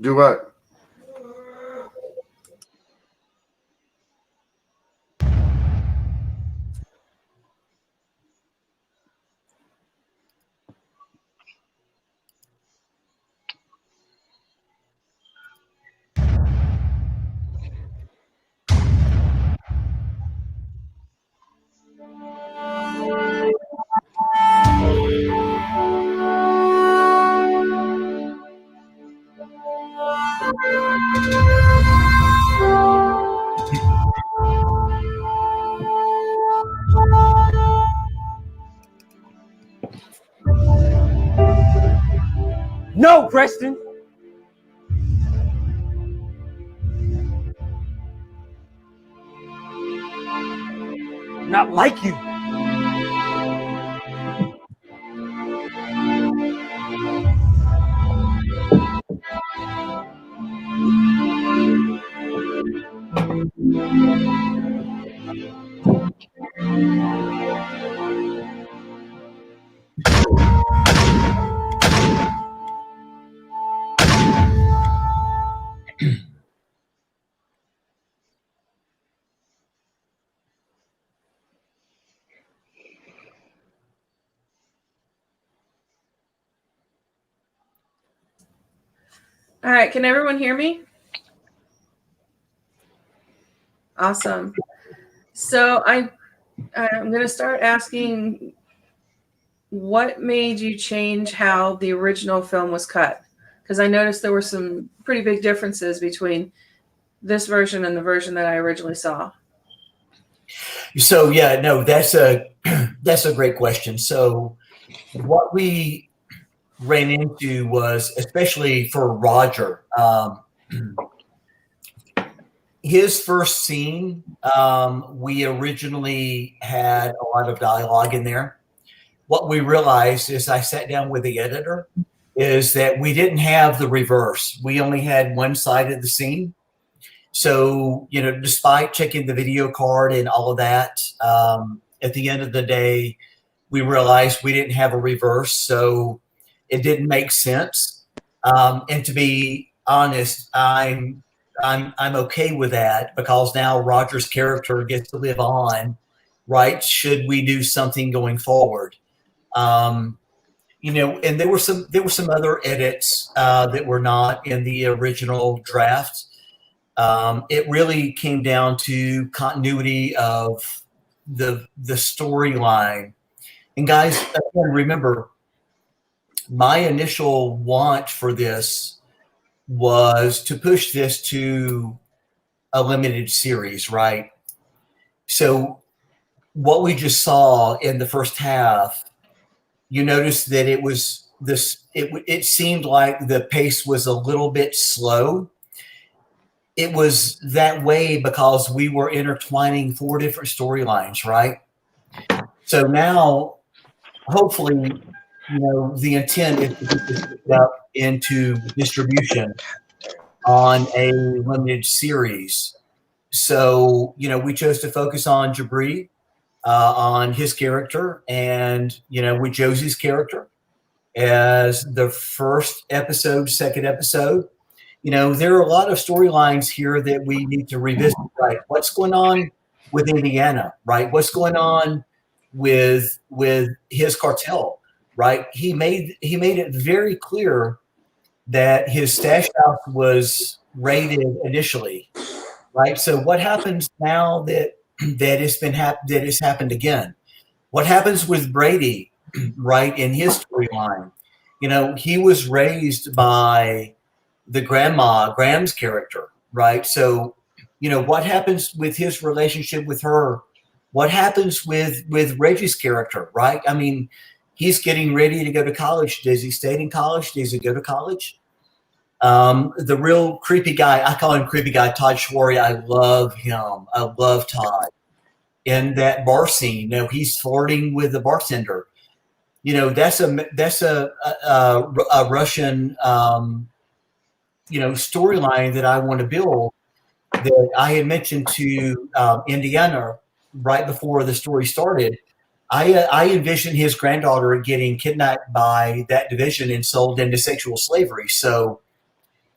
Do what? No, Preston. Not like you. All right, can everyone hear me? Awesome. So I'm going to start asking, what made you change how the original film was cut? Because I noticed there were some pretty big differences between this version and the version that I originally saw. So yeah, no, that's a great question. So what we ran into was, especially for Roger, his first scene, we originally had a lot of dialogue in there. What we realized as I sat down with the editor is that we didn't have the reverse. We only had one side of the scene. So, despite checking the video card and all of that, at the end of the day, we realized we didn't have a reverse. So it didn't make sense. And to be honest, I'm okay with that, because now Roger's character gets to live on, right? Should we do something going forward? And there were some other edits that were not in the original draft. It really came down to continuity of the storyline. And guys, again, remember, my initial want for this was to push this to a limited series, right? So what we just saw in the first half, you notice that it was this, it seemed like the pace was a little bit slow. It was that way because we were intertwining 4 different storylines, right? So now, hopefully, the intent is to get this up into distribution on a limited series. So, we chose to focus on Jabri, on his character, and, with Josie's character as the first episode, second episode. There are a lot of storylines here that we need to revisit, right? What's going on with Indiana, right? What's going on with his cartel, right? He made it very clear that his stash house was raided initially, right? So what happens now that has happened again? What happens with Brady, right? In his storyline, he was raised by the Graham's character, right? So, what happens with his relationship with her? What happens with Reggie's character, right? I mean, he's getting ready to go to college. Does he stay in college? Does he go to college? The real creepy guy, I call him creepy guy, Todd Schwarry. I love him. I love Todd. In that bar scene, he's flirting with the bartender. That's a Russian, storyline that I want to build, that I had mentioned to Indiana right before the story started. I envisioned his granddaughter getting kidnapped by that division and sold into sexual slavery. So,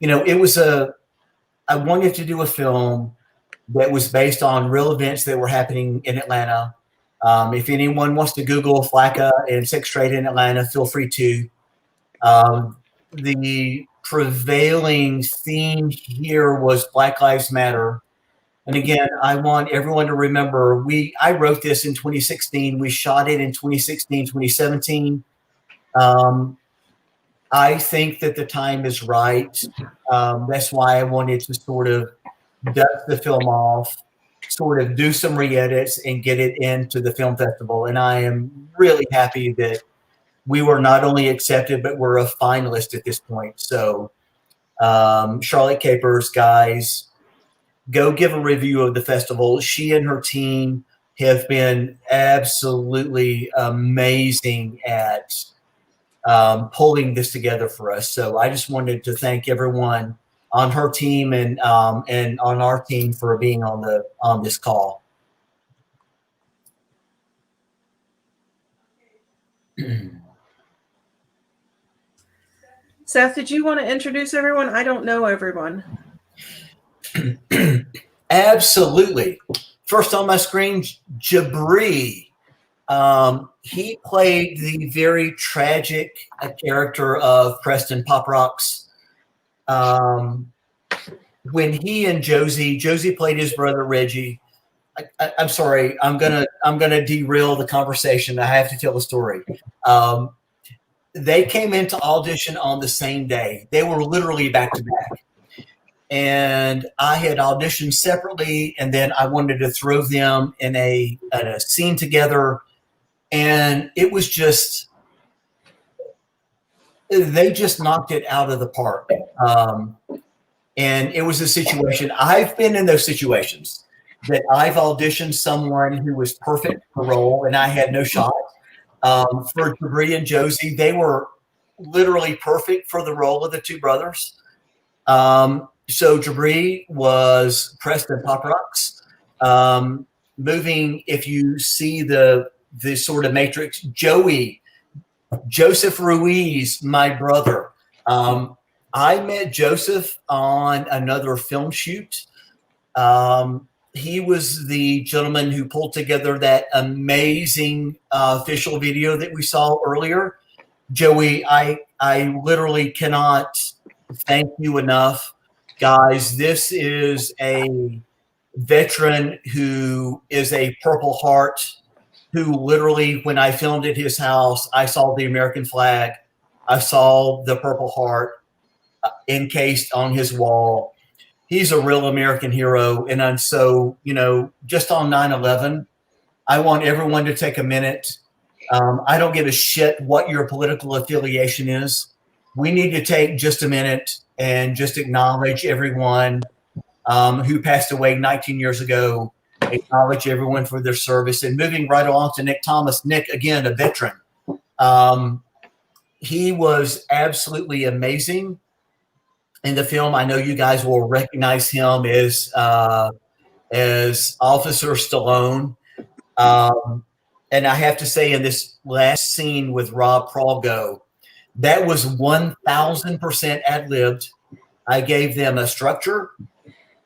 I wanted to do a film that was based on real events that were happening in Atlanta. If anyone wants to Google Flacca and Sixth Street in Atlanta, feel free to. The prevailing theme here was Black Lives Matter. And again, I want everyone to remember, I wrote this in 2016. We shot it in 2016, 2017. I think that the time is right. That's why I wanted to sort of dust the film off, sort of do some re-edits and get it into the film festival. And I am really happy that we were not only accepted, but we're a finalist at this point. So Charlotte Capers, guys, go give a review of the festival. She and her team have been absolutely amazing at pulling this together for us. So I just wanted to thank everyone on her team and on our team for being on this call. Seth, did you want to introduce everyone? I don't know everyone. Absolutely. First on my screen, Jabri. He played the very tragic character of Preston Pop Rocks. When he and Josie played his brother Reggie. I'm sorry, I'm gonna derail the conversation. I have to tell the story. They came into audition on the same day. They were literally back to back. And I had auditioned separately, and then I wanted to throw them in a scene together. And it was just, they just knocked it out of the park. And it was a situation, I've been in those situations that I've auditioned someone who was perfect for the role and I had no shot. For Jabri and Josie, they were literally perfect for the role of the two brothers. So Jabri was Preston Pop Rocks. Moving, if you see the sort of matrix, Joseph Ruiz, my brother. I met Joseph on another film shoot. He was the gentleman who pulled together that amazing official video that we saw earlier. Joey, I literally cannot thank you enough. Guys, this is a veteran who is a Purple Heart, who literally, when I filmed at his house, I saw the American flag. I saw the Purple Heart encased on his wall. He's a real American hero. And so, just on 9/11, I want everyone to take a minute. I don't give a shit what your political affiliation is. We need to take just a minute and just acknowledge everyone who passed away 19 years ago, acknowledge everyone for their service. And moving right along to Nick Thomas. Nick, again, a veteran. He was absolutely amazing in the film. I know you guys will recognize him as Officer Stallone. And I have to say, in this last scene with Rob Pralgo, that was 1,000% ad-libbed. I gave them a structure.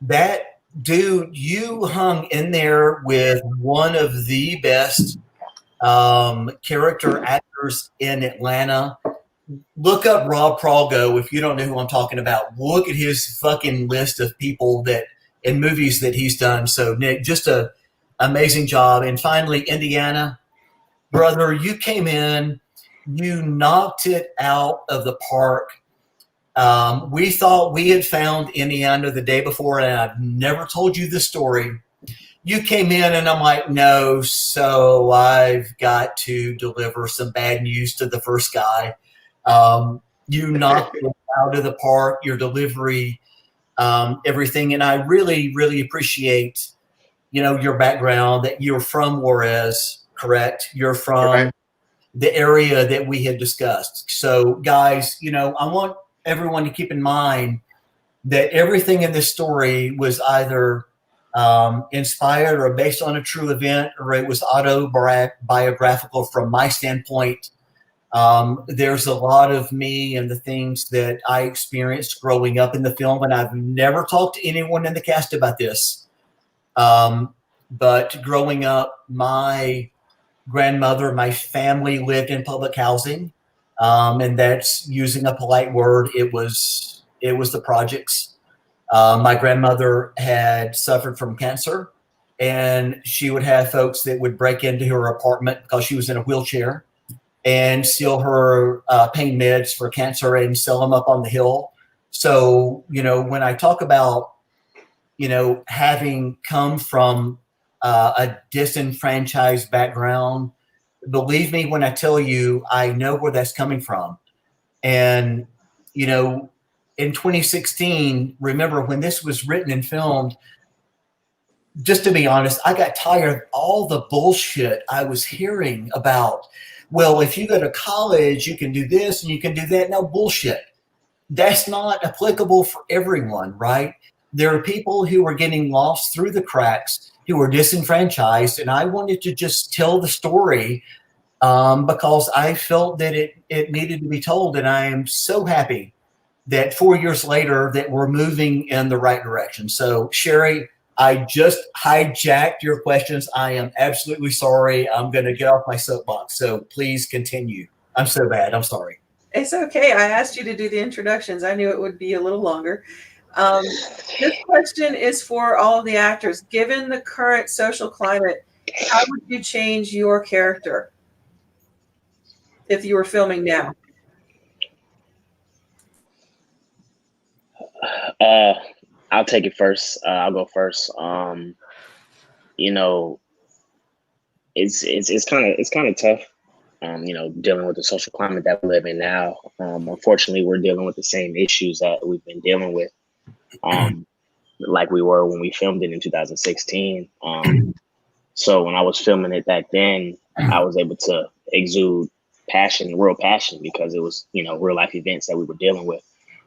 That dude, you hung in there with one of the best character actors in Atlanta. Look up Rob Pralgo if you don't know who I'm talking about. Look at his fucking list of people that in movies that he's done. So Nick, just a amazing job. And finally, Indiana, brother, you came in, you knocked it out of the park. We thought we had found Indiana the day before, and I've never told you this story. You came in, and I'm like, no, so I've got to deliver some bad news to the first guy. You knocked it out of the park, your delivery, everything. And I really, really appreciate, your background, that you're from Juarez, correct? You're from the area that we had discussed. So guys, I want everyone to keep in mind that everything in this story was either inspired or based on a true event, or it was autobiographical from my standpoint. There's a lot of me and the things that I experienced growing up in the film, and I've never talked to anyone in the cast about this. But growing up, my grandmother, my family lived in public housing, and that's using a polite word. It was the projects. My grandmother had suffered from cancer, and she would have folks that would break into her apartment because she was in a wheelchair and steal her pain meds for cancer and sell them up on the hill. So, when I talk about, having come from a disenfranchised background, believe me when I tell you, I know where that's coming from. And, in 2016, remember when this was written and filmed, just to be honest, I got tired of all the bullshit I was hearing about, well, if you go to college, you can do this and you can do that. No, bullshit. That's not applicable for everyone, right? There are people who are getting lost through the cracks, who are disenfranchised, and I wanted to just tell the story because I felt that it needed to be told, and I am so happy that 4 years later that we're moving in the right direction. So, Sherry, I just hijacked your questions. I am absolutely sorry. I'm going to get off my soapbox. So please continue. I'm so bad. I'm sorry. It's okay. I asked you to do the introductions. I knew it would be a little longer. This question is for all of the actors. Given the current social climate, how would you change your character if you were filming now? I'll take it first. I'll go first. It's kind of tough. Dealing with the social climate that we live in now. Unfortunately, we're dealing with the same issues that we've been dealing with, like we were when we filmed it in 2016. So when I was filming it back then, I was able to exude real passion, because it was, real life events that we were dealing with.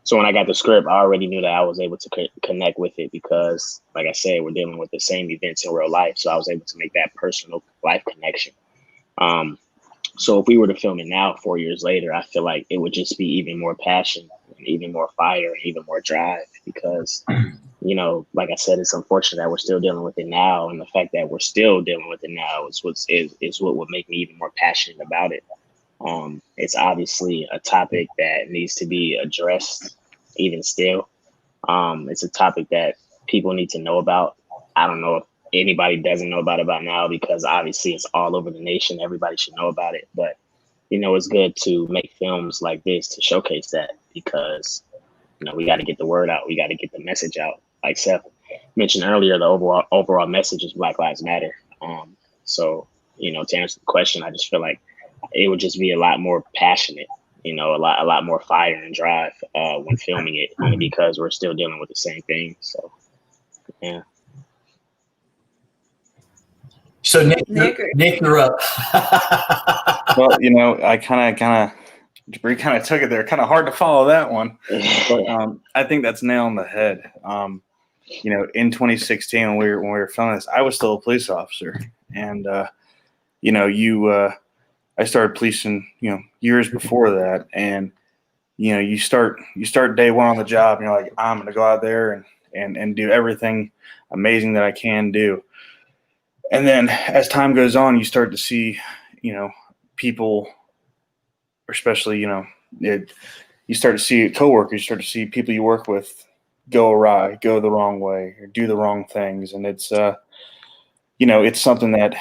So when I got the script, I already knew that I was able to connect with it because, like I said, we're dealing with the same events in real life. So I was able to make that personal life connection. So if we were to film it now, 4 years later, I feel like it would just be even more passion, and even more fire, and even more drive because, like I said, it's unfortunate that we're still dealing with it now. And the fact that we're still dealing with it now is what would make me even more passionate about it. It's obviously a topic that needs to be addressed even still. It's a topic that people need to know about. I don't know if anybody doesn't know about it by now, because obviously it's all over the nation. Everybody should know about it. But, it's good to make films like this to showcase that, because, we got to get the word out. We got to get the message out. Like Seth mentioned earlier, the overall message is Black Lives Matter. So, to answer the question, I just feel like it would just be a lot more passionate, a lot more fire and drive when filming it, only because we're still dealing with the same thing. So, yeah. So Nick, you're up. Well, I kind of took it there. Kind of hard to follow that one, but I think that's nail on the head. In 2016 when we were filming this, I was still a police officer, and I started policing, years before that. And, you start day one on the job and you're like, I'm going to go out there and do everything amazing that I can do. And then as time goes on, you start to see, people, especially, you start to see coworkers, you start to see people you work with go awry, go the wrong way, or do the wrong things. And it's, it's something that,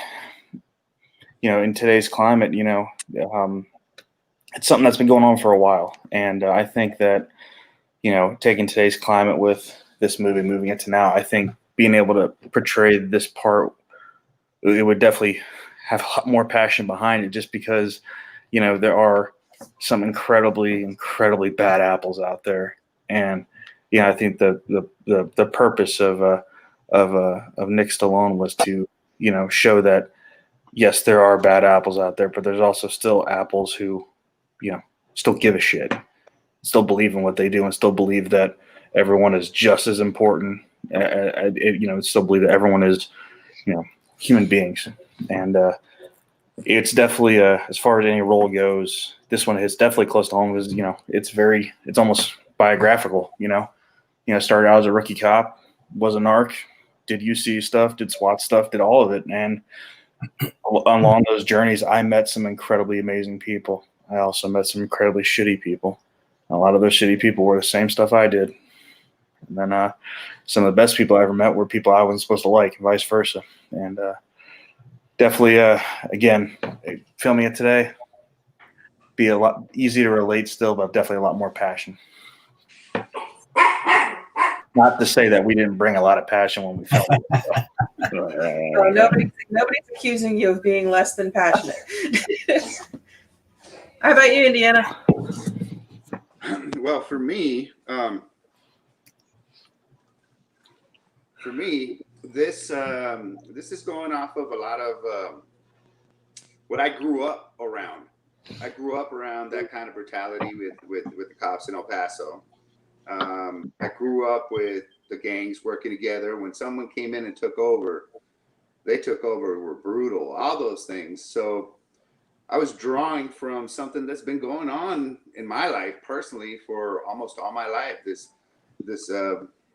in today's climate, it's something that's been going on for a while. And I think that, taking today's climate with this movie, moving it to now, I think being able to portray this part, it would definitely have a lot more passion behind it, just because, there are some incredibly, incredibly bad apples out there. And, I think the purpose of Nick Stallone was to, show that, yes, there are bad apples out there, but there's also still apples who, still give a shit, still believe in what they do, and still believe that everyone is just as important. Still believe that everyone is, human beings. And it's definitely as far as any role goes, this one hits definitely close to home because it's almost biographical. Started out as a rookie cop, was a narc, did UC stuff, did SWAT stuff, did all of it, and along those journeys, I met some incredibly amazing people. I also met some incredibly shitty people. A lot of those shitty people were the same stuff I did. And then some of the best people I ever met were people I wasn't supposed to like, and vice versa. And definitely, again, filming it today, be a lot easier to relate still, but definitely a lot more passion. Not to say that we didn't bring a lot of passion when we filmed it. So nobody's accusing you of being less than passionate. How about you, Indiana? Well, for me, this is going off of a lot of what I grew up around. I grew up around that kind of brutality with the cops in El Paso. I grew up with the gangs working together. When someone came in and took over, were brutal, all those things. So I was drawing from something that's been going on in my life personally for almost all my life. This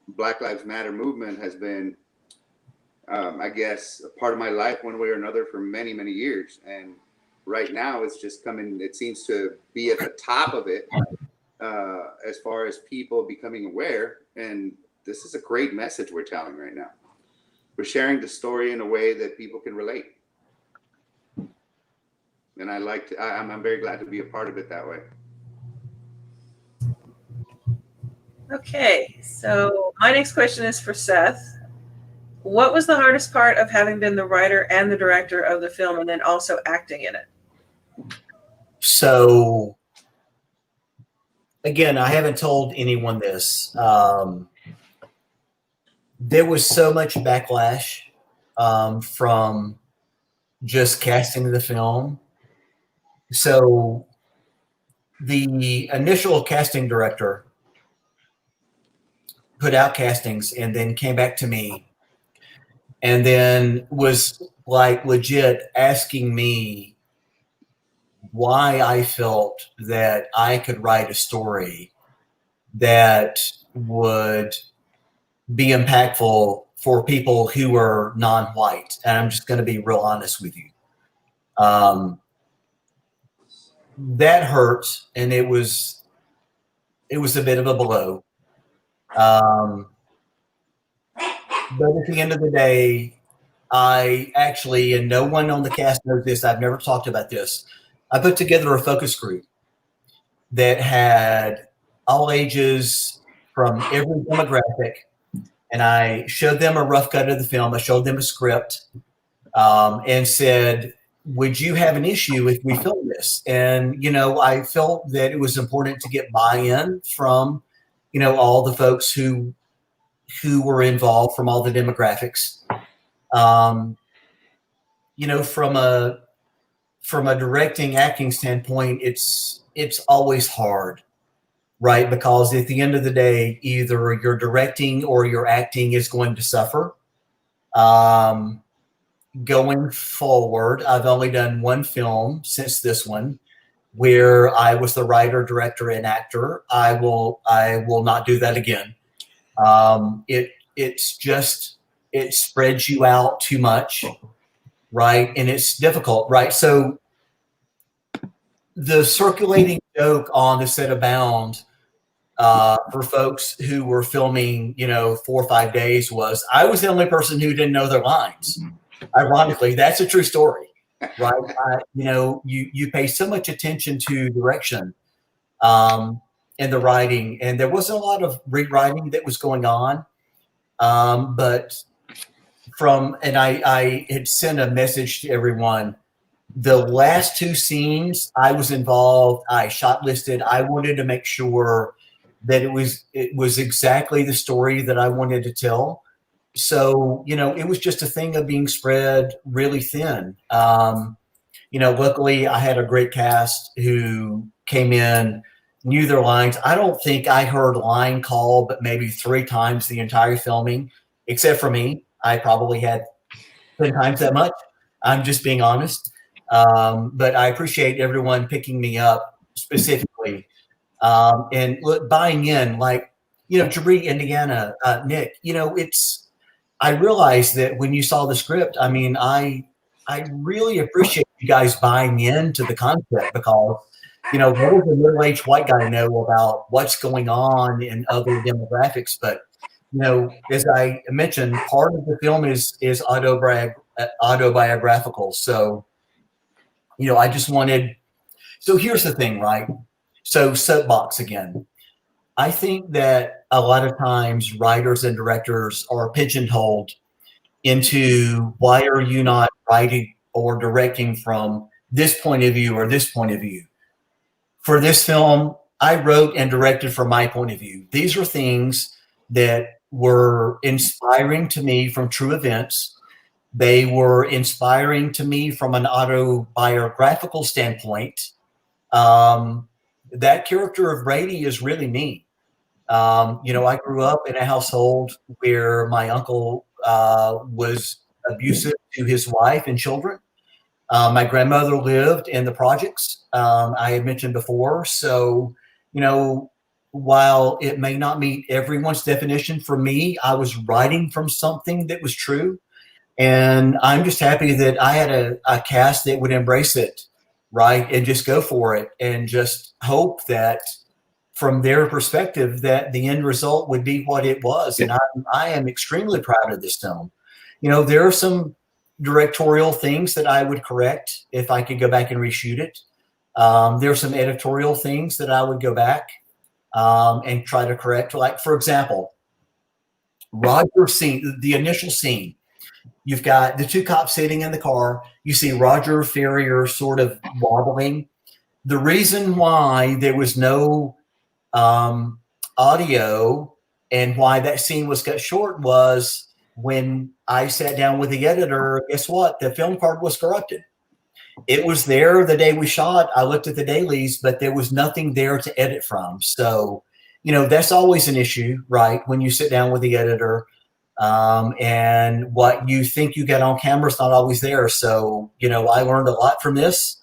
Black Lives Matter movement has been, I guess, a part of my life one way or another for many, many years. And right now it's just coming, it seems to be at the top of it as far as people becoming aware. And this is a great message we're telling right now. We're sharing the story in a way that people can relate. And I'm very glad to be a part of it that way. Okay, so my next question is for Seth. What was the hardest part of having been the writer and the director of the film and then also acting in it? So, again, I haven't told anyone this. There was so much backlash from just casting the film. So the initial casting director put out castings and then came back to me and then was like legit asking me why I felt that I could write a story that would be impactful for people who are non-white. And I'm just going to be real honest with you. That hurt, and it was a bit of a blow. But at the end of the day, I actually, and no one on the cast knows this, I've never talked about this, I put together a focus group that had all ages from every demographic, and I showed them a rough cut of the film. I showed them a script and said, would you have an issue if we film this? And, I felt that it was important to get buy-in from, all the folks who were involved from all the demographics. From a directing acting standpoint, it's always hard, right? Because at the end of the day, either your directing or your acting is going to suffer. Going forward, I've only done one film since this one where I was the writer, director, and actor. I will not do that again. It spreads you out too much, right? And it's difficult, right? So the circulating joke on the set of Bound for folks who were filming, 4 or 5 days was I was the only person who didn't know their lines. Ironically, that's a true story, right? You pay so much attention to direction in the writing, and there wasn't a lot of rewriting that was going on. But I had sent a message to everyone. The last 2 scenes I was involved, I shot listed. I wanted to make sure that it was exactly the story that I wanted to tell. So, it was just a thing of being spread really thin. Luckily I had a great cast who came in, knew their lines. I don't think I heard line call, but maybe 3 times the entire filming, except for me. I probably had 10 times that much. I'm just being honest. But I appreciate everyone picking me up specifically and look, buying in. Like, Jabri, Indiana, Nick. I realized that when you saw the script, I mean, I really appreciate you guys buying into the concept because, what does a middle-aged white guy know about what's going on in other demographics? But, as I mentioned, part of the film is autobiographical. So, I just wanted. So here's the thing, right? So soapbox again. I think that a lot of times writers and directors are pigeonholed into why are you not writing or directing from this point of view or this point of view. For this film, I wrote and directed from my point of view. These are things that were inspiring to me from true events. They were inspiring to me from an autobiographical standpoint. That character of Brady is really me. I grew up in a household where my uncle was abusive to his wife and children. My grandmother lived in the projects, I had mentioned before. So, while it may not meet everyone's definition, for me, I was writing from something that was true. And I'm just happy that I had a cast that would embrace it, right? And just go for it and just hope that from their perspective that the end result would be what it was. And I am extremely proud of this film. There are some directorial things that I would correct if I could go back and reshoot it. There are some editorial things that I would go back and try to correct. Like, for example, Roger's scene, the initial scene, you've got the two cops sitting in the car. You see Roger Ferrier sort of wobbling. The reason why there was no audio and why that scene was cut short was when I sat down with the editor, guess what? The film card was corrupted. It was there the day we shot. I looked at the dailies, but there was nothing there to edit from. So, that's always an issue, right? When you sit down with the editor and what you think you get on camera is not always there. So, I learned a lot from this.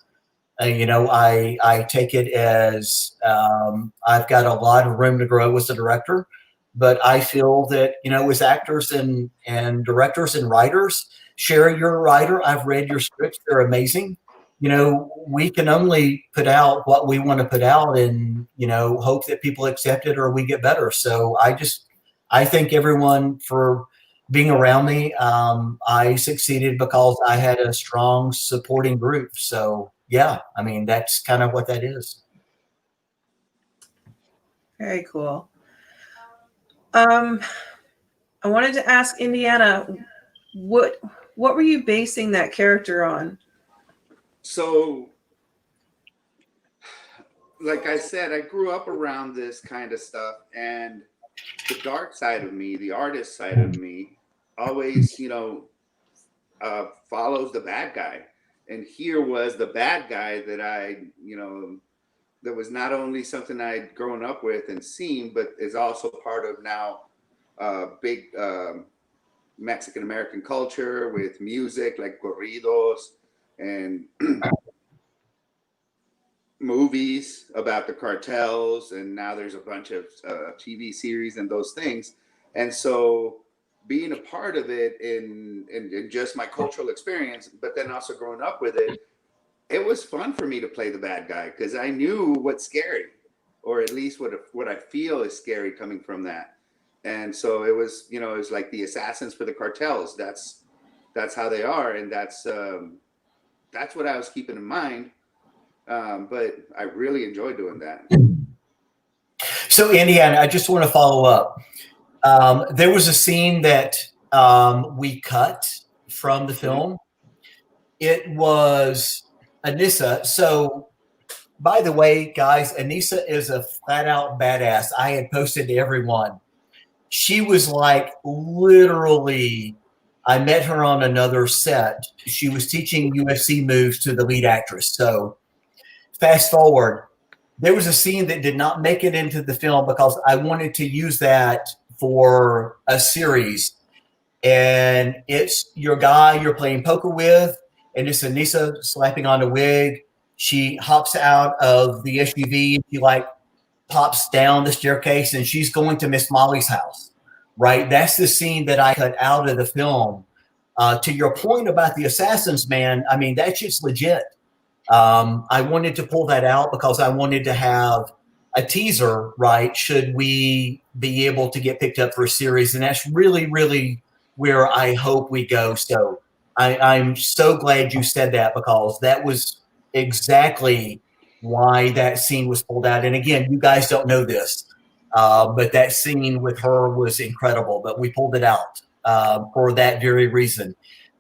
I take it as I've got a lot of room to grow as a director, but I feel that, as actors and directors and writers, Sherry, you're a writer. I've read your scripts. They're amazing. We can only put out what we want to put out and, hope that people accept it or we get better. So I thank everyone for being around me. I succeeded because I had a strong supporting group. So, yeah, I mean, that's kind of what that is. Very cool. I wanted to ask Indiana, what were you basing that character on? So, like I said, I grew up around this kind of stuff, and the dark side of me, the artist side of me, always, follows the bad guy. And here was the bad guy that that was not only something I'd grown up with and seen, but is also part of now big Mexican American culture with music like corridos and movies about the cartels. And now there's a bunch of TV series and those things. And so being a part of it in just my cultural experience, but then also growing up with it, it was fun for me to play the bad guy because I knew what's scary, or at least what I feel is scary coming from that. And so it was, it was like the assassins for the cartels. That's how they are, and that's what I was keeping in mind. But I really enjoyed doing that. So, Indiana, I just want to follow up. There was a scene that we cut from the film. It was Anissa. So, by the way, guys, Anissa is a flat out badass. I had posted to everyone. She was like literally, I met her on another set. She was teaching UFC moves to the lead actress. So, fast forward, there was a scene that did not make it into the film because I wanted to use that for a series, and it's your guy you're playing poker with, and it's Anissa slapping on a wig. She hops out of the SUV. She like pops down the staircase, and she's going to Miss Molly's house. Right, that's the scene that I cut out of the film. To your point about the assassins, man, I mean that shit's legit. I wanted to pull that out because I wanted to have a teaser, right? Should we be able to get picked up for a series? And that's really, really where I hope we go. So I'm so glad you said that, because that was exactly why that scene was pulled out. And again, you guys don't know this, but that scene with her was incredible, but we pulled it out for that very reason,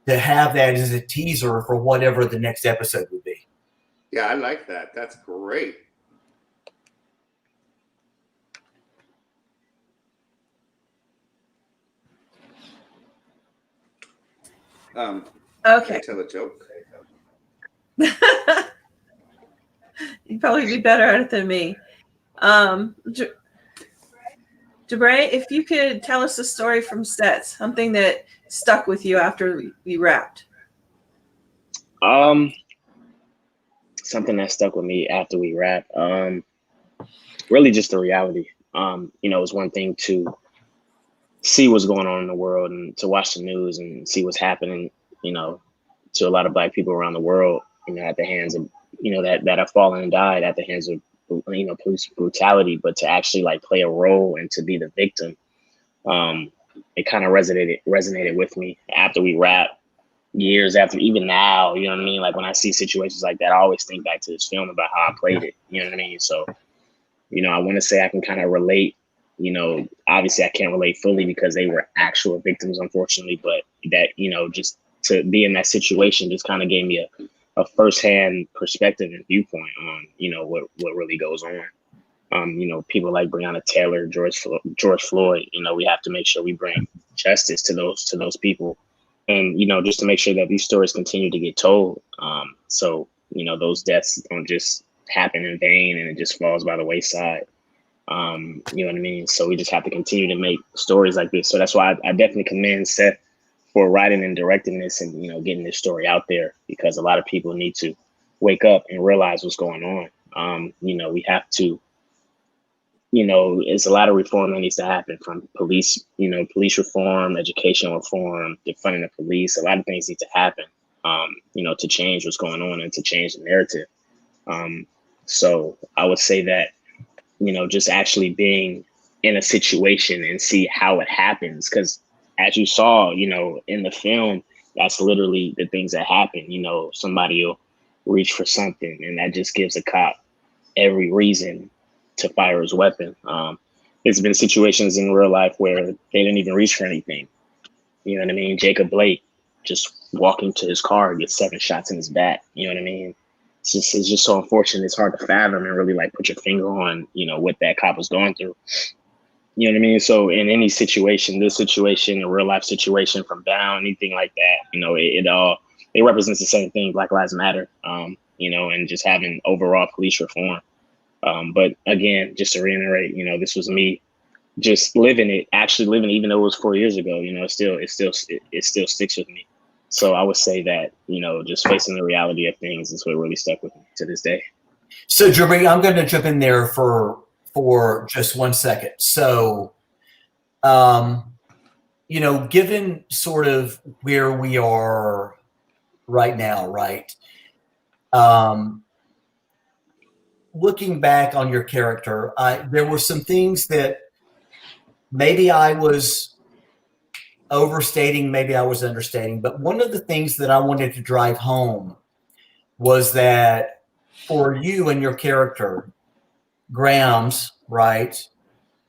to have that as a teaser for whatever the next episode would be. Yeah, I like that. That's great. Can Okay. I tell a joke? You'd probably be better at it than me. Debray, if you could tell us a story from set, something that stuck with you after we wrapped. Something that stuck with me after we wrapped. Really just the reality. It's one thing to see what's going on in the world and to watch the news and see what's happening, to a lot of Black people around the world, at the hands of, that have fallen and died at the hands of, police brutality, but to actually like play a role and to be the victim, it kind of resonated with me after we wrapped, years after, even now, you know what I mean? Like when I see situations like that, I always think back to this film about how I played it, you know what I mean? So, I want to say I can kind of relate, obviously I can't relate fully because they were actual victims, unfortunately, but that, just to be in that situation just kind of gave me a firsthand perspective and viewpoint on, what really goes on. People like Breonna Taylor, George Floyd, we have to make sure we bring justice to those people. And, just to make sure that these stories continue to get told. So, those deaths don't just happen in vain and it just falls by the wayside. You know what I mean? So we just have to continue to make stories like this. So that's why I definitely commend Seth for writing and directing this and, getting this story out there, because a lot of people need to wake up and realize what's going on. We have to, it's a lot of reform that needs to happen, from police reform, education reform, defunding the police. A lot of things need to happen, to change what's going on and to change the narrative. So I would say that, just actually being in a situation and see how it happens. Because as you saw, in the film, that's literally the things that happen. Somebody will reach for something and that just gives a cop every reason to fire his weapon. There's been situations in real life where they didn't even reach for anything. You know what I mean? Jacob Blake just walking to his car gets 7 shots in his back. You know what I mean? It's just so unfortunate. It's hard to fathom and really like put your finger on, what that cop was going through. You know what I mean? So in any situation, this situation, a real life situation, from down, anything like that, it represents the same thing, Black Lives Matter, and just having overall police reform. But again, just to reiterate, this was me just actually living it, even though it was 4 years ago, it still sticks with me. So I would say that, just facing the reality of things is what really stuck with me to this day. So Jeremy, I'm going to jump in there for just 1 second. So, given sort of where we are right now, right? Looking back on your character, there were some things that maybe I was overstating, maybe I was understating, but one of the things that I wanted to drive home was that for you and your character, Grams, right,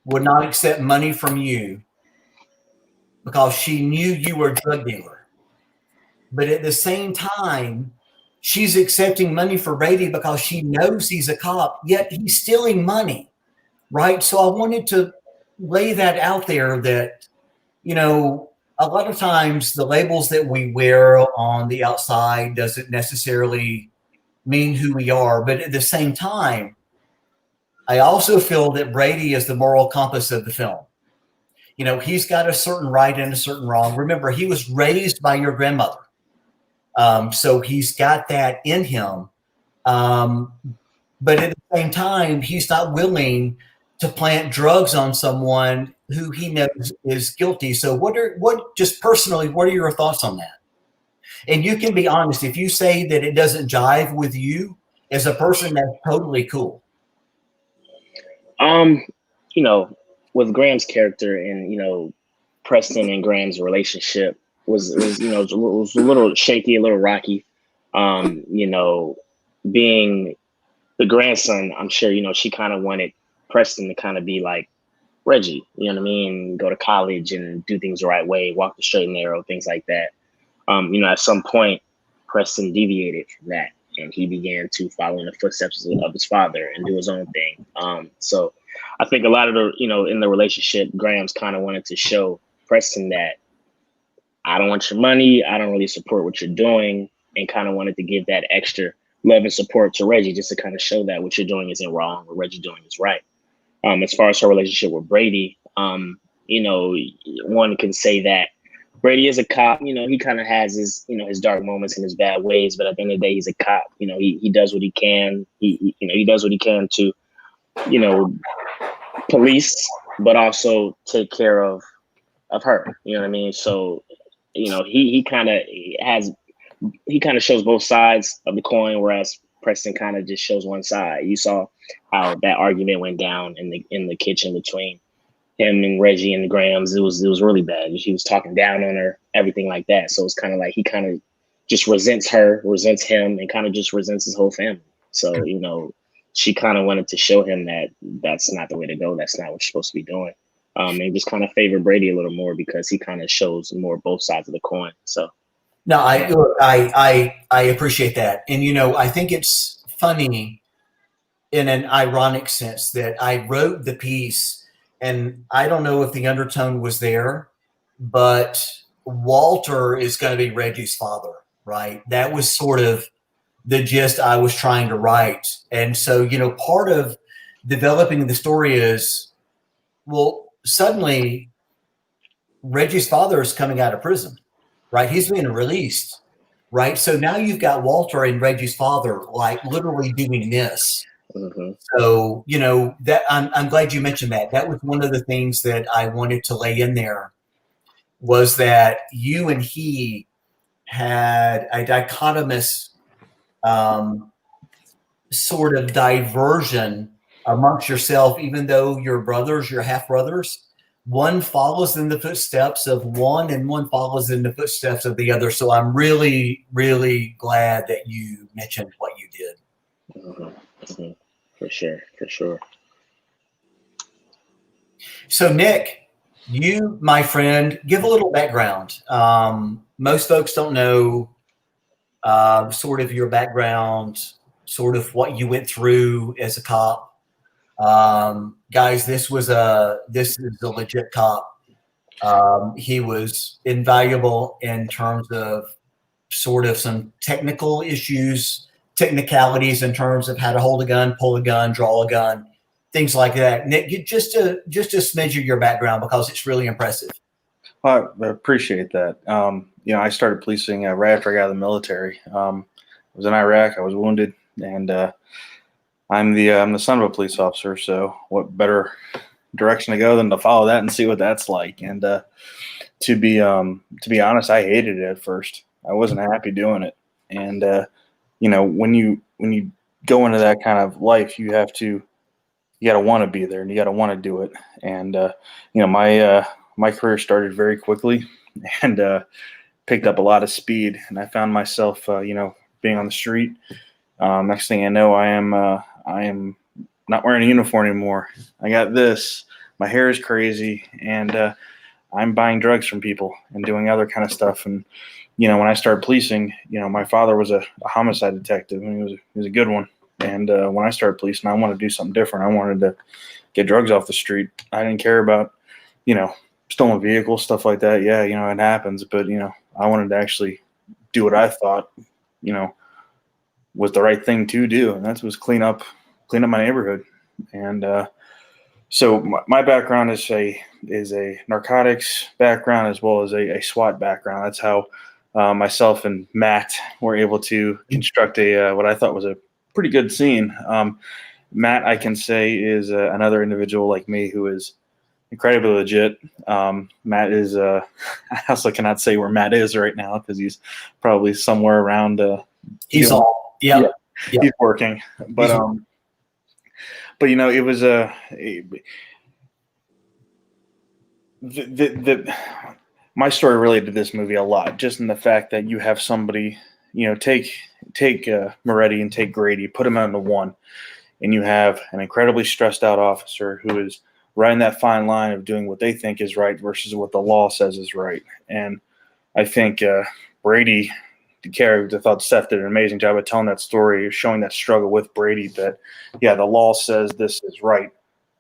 would not accept money from you because she knew you were a drug dealer. But at the same time, she's accepting money for Brady because she knows he's a cop, yet he's stealing money, right? So I wanted to lay that out there that, a lot of times the labels that we wear on the outside doesn't necessarily mean who we are. But at the same time, I also feel that Brady is the moral compass of the film. He's got a certain right and a certain wrong. Remember, he was raised by your grandmother. So he's got that in him. But at the same time, he's not willing to plant drugs on someone who he knows is guilty. So what are your thoughts on that? And you can be honest. If you say that it doesn't jive with you as a person, that's totally cool. You know, with Graham's character and, you know, Preston and Graham's relationship was you know, it was a little shaky, a little rocky. You know, being the grandson, I'm sure, you know, she kind of wanted Preston to kind of be like Reggie, you know what I mean? Go to college and do things the right way, walk the straight and narrow, things like that. You know, at some point, Preston deviated from that and he began to follow in the footsteps of his father and do his own thing. So I think a lot of the, you know, in the relationship, Graham's kind of wanted to show Preston that I don't want your money, I don't really support what you're doing, and kind of wanted to give that extra love and support to Reggie just to kind of show that what you're doing isn't wrong, what Reggie's doing is right. As far as her relationship with Brady, you know, one can say that Brady is a cop. You know, he kind of has his, you know, his dark moments and his bad ways, but at the end of the day, he's a cop. You know, he does what he can. He does what he can to, you know, police, but also take care of her. You know what I mean? So, you know, he kind of shows both sides of the coin, whereas Preston kind of just shows one side. You saw how that argument went down in the kitchen between him and Reggie and the Grahams. It was really bad. He was talking down on her, everything like that. So it's kind of like he kind of just resents her, resents him, and kind of just resents his whole family. So, you know, she kind of wanted to show him that that's not the way to go. That's not what you're supposed to be doing. And just kind of favor Brady a little more because he kind of shows more both sides of the coin. So. No, I appreciate that. And, you know, I think it's funny in an ironic sense that I wrote the piece and I don't know if the undertone was there, but Walter is going to be Reggie's father, right? That was sort of the gist I was trying to write. And so, you know, part of developing the story is, well, suddenly Reggie's father is coming out of prison. Right, he's being released, right? So now you've got Walter and Reggie's father, like literally doing this. Mm-hmm. So you know that I'm glad you mentioned that. That was one of the things that I wanted to lay in there was that you and he had a dichotomous sort of diversion amongst yourself, even though you're brothers, you're half brothers. One follows in the footsteps of one and one follows in the footsteps of the other. So I'm really, really glad that you mentioned what you did. Mm-hmm. Mm-hmm. For sure. So Nick, you, my friend, give a little background. Most folks don't know sort of your background, sort of what you went through as a cop. Guys, this is a legit cop. He was invaluable in terms of sort of some technical issues, technicalities in terms of how to hold a gun, pull a gun, draw a gun, things like that. Nick, just a smidge of your background because it's really impressive. Well, I appreciate that. You know, I started policing right after I got out of the military. I was in Iraq. I was wounded, and I'm the son of a police officer, so what better direction to go than to follow that and see what that's like. And to be honest, I hated it at first. I wasn't happy doing it. And you know, when you go into that kind of life, you got to want to be there and you got to want to do it. And you know, my career started very quickly and picked up a lot of speed. And I found myself, you know, being on the street. Next thing I know, I am not wearing a uniform anymore. I got this. My hair is crazy, and I'm buying drugs from people and doing other kind of stuff. And you know, when I started policing, you know, my father was a homicide detective, and he was a good one. And when I started policing, I wanted to do something different. I wanted to get drugs off the street. I didn't care about, you know, stolen vehicles, stuff like that. Yeah, you know, it happens, but you know, I wanted to actually do what I thought, you know, was the right thing to do, and that was clean up my neighborhood. And so my background is a narcotics background as well as a SWAT background. That's how myself and Matt were able to construct a what I thought was a pretty good scene. Matt, I can say, is another individual like me who is incredibly legit. Matt is I also cannot say where Matt is right now because he's probably somewhere around. He's all yeah. He's working, but it was my story related to this movie a lot, just in the fact that you have somebody, take Moretti and take Grady, put them into one, and you have an incredibly stressed out officer who is riding that fine line of doing what they think is right versus what the law says is right. And I think Brady, the character, I thought Seth did an amazing job of telling that story, showing that struggle with Brady that, yeah, the law says this is right,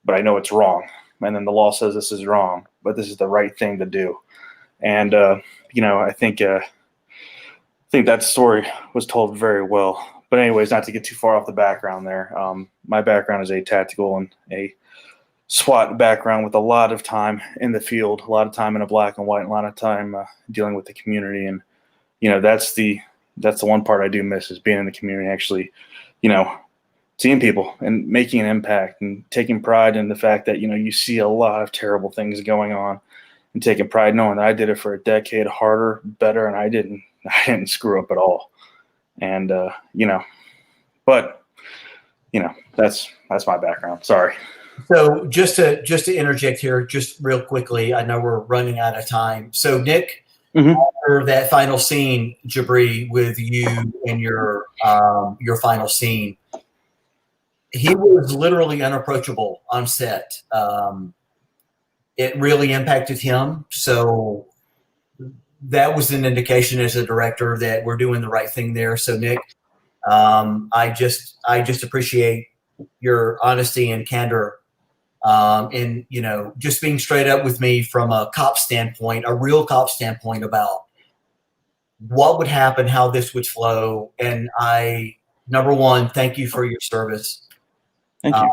but I know it's wrong. And then the law says this is wrong, but this is the right thing to do. And, I think that story was told very well. But anyways, not to get too far off the background there. My background is a tactical and a SWAT background with a lot of time in the field, a lot of time in a black and white, a lot of time dealing with the community. And, that's the one part I do miss is being in the community, actually, seeing people and making an impact and taking pride in the fact that, you see a lot of terrible things going on and taking pride knowing that I did it for a decade harder, better, and I didn't screw up at all. And, that's my background. Sorry. So just to interject here, just real quickly, I know we're running out of time. So Nick, after that final scene, Jabri, with you and your final scene, he was literally unapproachable on set. It really impacted him. So that was an indication as a director that we're doing the right thing there. So Nick, I just appreciate your honesty and candor, and just being straight up with me from a cop standpoint, a real cop standpoint about what would happen, how this would flow. And number one, thank you for your service. Thank you.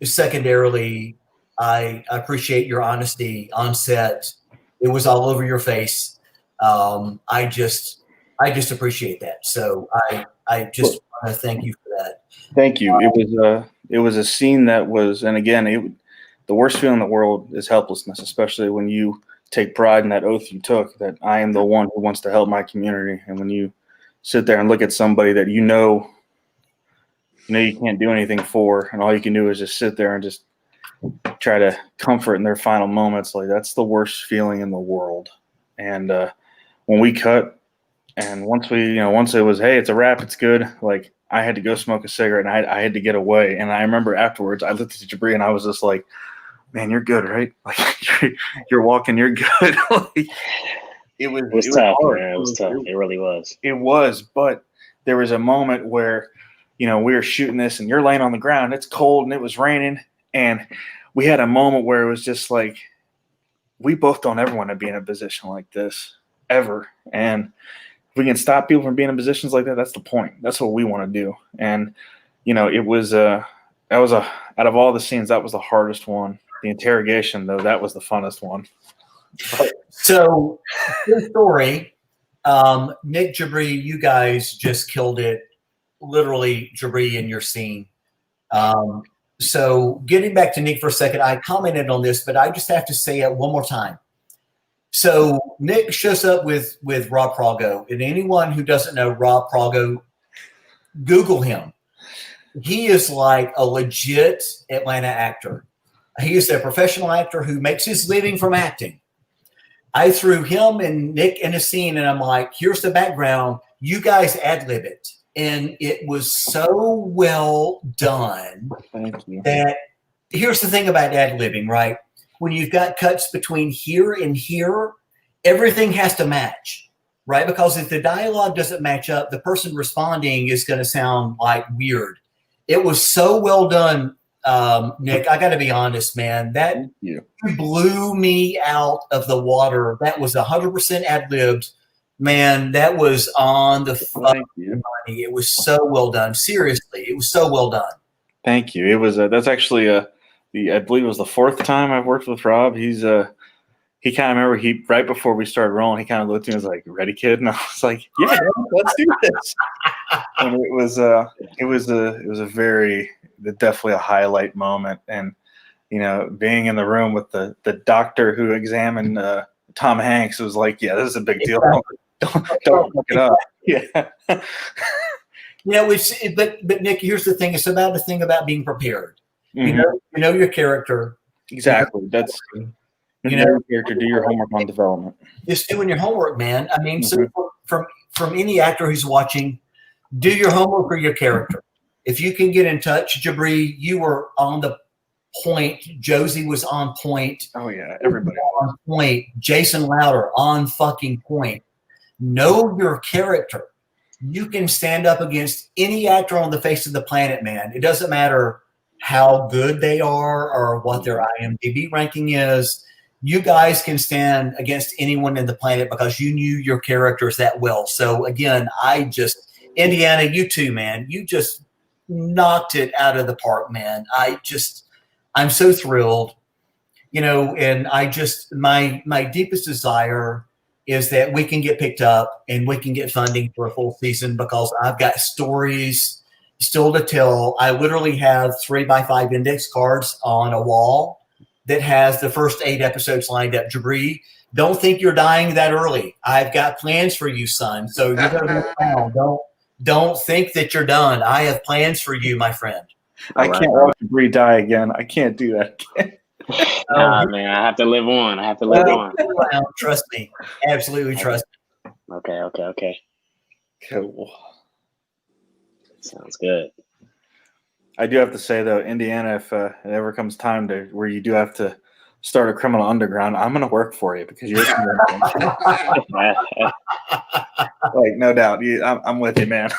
Secondarily, I appreciate your honesty on set. It was all over your face. I just appreciate that. So I just want to thank you for that. Thank you. It was a scene that was, and again, the worst feeling in the world is helplessness, especially when you take pride in that oath you took that I am the one who wants to help my community. And when you sit there and look at somebody that you can't do anything for, and all you can do is just sit there and just try to comfort in their final moments, like that's the worst feeling in the world. And when we cut, and once it was, hey, it's a wrap, it's good, like I had to go smoke a cigarette and I had to get away. And I remember afterwards I looked at Jabri and I was just like, man, you're good, right? Like you're walking, you're good. Like, it was tough, hard. man. It was tough. It really was. It was, but there was a moment where, we were shooting this and you're laying on the ground, it's cold and it was raining. And we had a moment where it was just like, we both don't ever want to be in a position like this ever. And if we can stop people from being in positions like that, that's the point. That's what we want to do. And, it was, out of all the scenes, that was the hardest one. The interrogation, though, that was the funnest one. So, good story. Nick, Jabri, you guys just killed it. Literally, Jabri, in your scene. So getting back to Nick for a second, I commented on this, but I just have to say it one more time. So Nick shows up with Rob Prago, and anyone who doesn't know Rob Prago, Google him. He is like a legit Atlanta actor. He is a professional actor who makes his living from acting. I threw him and Nick in a scene, and I'm like, here's the background. You guys ad-lib it. And it was so well done. Thank you. That here's the thing about ad-libbing, right? When you've got cuts between here and here, everything has to match, right? Because if the dialogue doesn't match up, the person responding is going to sound like weird. It was so well done, Nick. I got to be honest, man. That you blew me out of the water. That was 100% ad-libbed. Man, that was on the fucking money. It was so well done. Seriously, it was so well done. Thank you. It was that's actually I believe it was the fourth time I've worked with Rob. He's he kind of remember right before we started rolling, he kind of looked at me and was like, "Ready, kid?" And I was like, "Yeah, man, let's do this." And it was definitely a highlight moment. And being in the room with the doctor who examined Tom Hanks, was like, yeah, this is a big deal. Don't fuck it up. Yeah. But Nick, here's the thing. It's about the thing about being prepared. Mm-hmm. You know your character. Exactly. That's your character. Do your homework on development. Just doing your homework, man. I mean, so from any actor who's watching, do your homework for your character. If you can get in touch, Jabri, you were on the point. Josie was on point. Oh yeah, everybody on point. Jason Louder on fucking point. Know your character. You can stand up against any actor on the face of the planet, man. It doesn't matter how good they are or what their IMDb ranking is. You guys can stand against anyone in the planet because you knew your characters that well. So again, Indiana, you too, man. You just knocked it out of the park, man. I'm so thrilled, and my deepest desire is that we can get picked up and we can get funding for a full season, because I've got stories still to tell. I literally have 3x5 index cards on a wall that has the first 8 episodes lined up. Jabri, don't think you're dying that early. I've got plans for you, son. So you're going to be around. Don't think that you're done. I have plans for you, my friend. I can't watch Jabri die again. I can't do that again. Man, I have to live on. Trust me. Absolutely trust me. Okay. Cool. Sounds good. I do have to say, though, Indiana, if it ever comes time to where you do have to start a criminal underground, I'm going to work for you, because you're like, no doubt. I'm with you, man.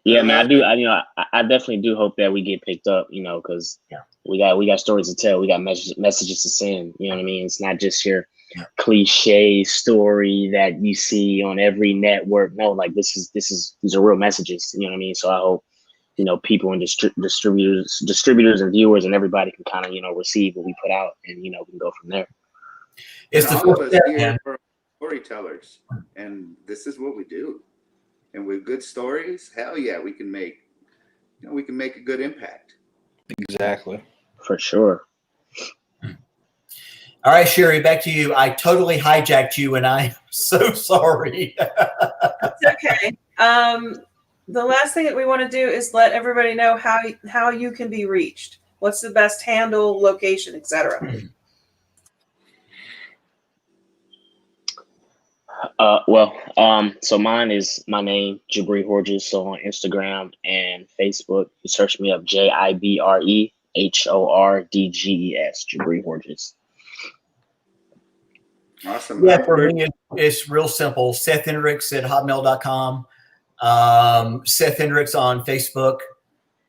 Yeah, man, I definitely do hope that we get picked up, because we got stories to tell. We got messages to send. You know what I mean? It's not just your cliche story that you see on every network. No, like these are real messages. You know what I mean? So I hope, people and distributors and viewers and everybody can kind of, receive what we put out, and, we can go from there. It's the all of first us step, here man. are storytellers, and this is what we do. And with good stories, hell yeah, we can make a good impact. Exactly. For sure. All right, Sherry, back to you. I totally hijacked you, and I'm so sorry. It's okay. The last thing that we want to do is let everybody know how you can be reached. What's the best handle, location, etc. So mine is my name, Jabri Horges. So on Instagram and Facebook, you search me up, JIBRE HORDGES, Jabri Horges. Awesome. Yeah, for me, it's real simple. Seth Hendricks at hotmail.com. Seth Hendricks on Facebook.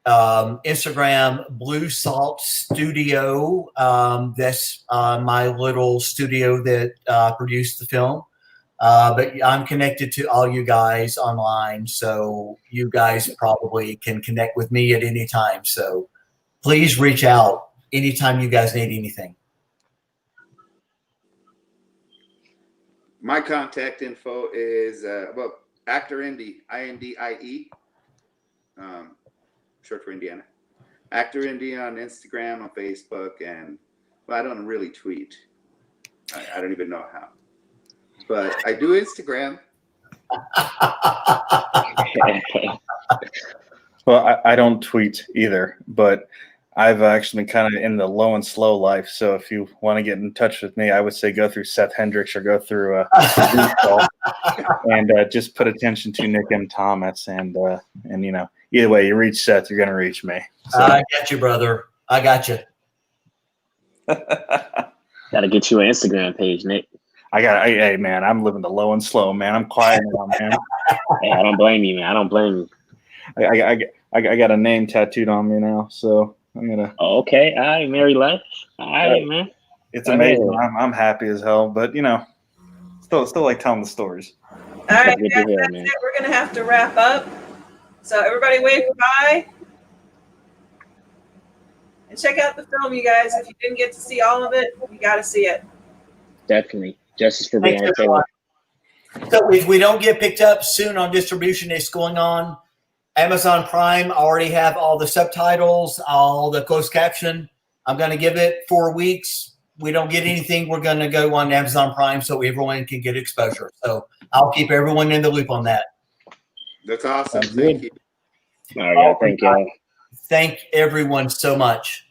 Instagram, Blue Salt Studio. That's my little studio that produced the film. But I'm connected to all you guys online, so you guys probably can connect with me at any time. So please reach out anytime you guys need anything. My contact info is Actor Indy, INDIE, short for Indiana. Actor Indy on Instagram, on Facebook, and I don't really tweet. I don't even know how. But I do Instagram. Well, I don't tweet either, but I've actually been kind of in the low and slow life. So if you want to get in touch with me, I would say go through Seth Hendricks or go through and just put attention to Nick M. Thomas. And either way you reach Seth, you're going to reach me. So. I got you, brother. I got you. Got to get you an Instagram page, Nick. Hey, man, I'm living the low and slow, man. I'm quiet now, man. Hey, I don't blame you, man. I don't blame you. I got a name tattooed on me now, so I'm gonna. Oh, okay, all right, Mary Life. All right, man. It's amazing. I'm happy as hell, but still like telling the stories. All right, Good guys, to hear, that's man. it. We're gonna have to wrap up. So everybody, wave goodbye. And check out the film, you guys. If you didn't get to see all of it, you got to see it. Definitely. Justice for Thanks, Breonna everyone. Taylor. So if we don't get picked up soon on distribution, it's going on Amazon Prime. I already have all the subtitles, all the closed caption. I'm going to give it 4 weeks. We don't get anything, we're going to go on Amazon Prime so everyone can get exposure. So I'll keep everyone in the loop on that. That's awesome. Sounds Thank good. you. All right, thank y'all. Thank everyone so much.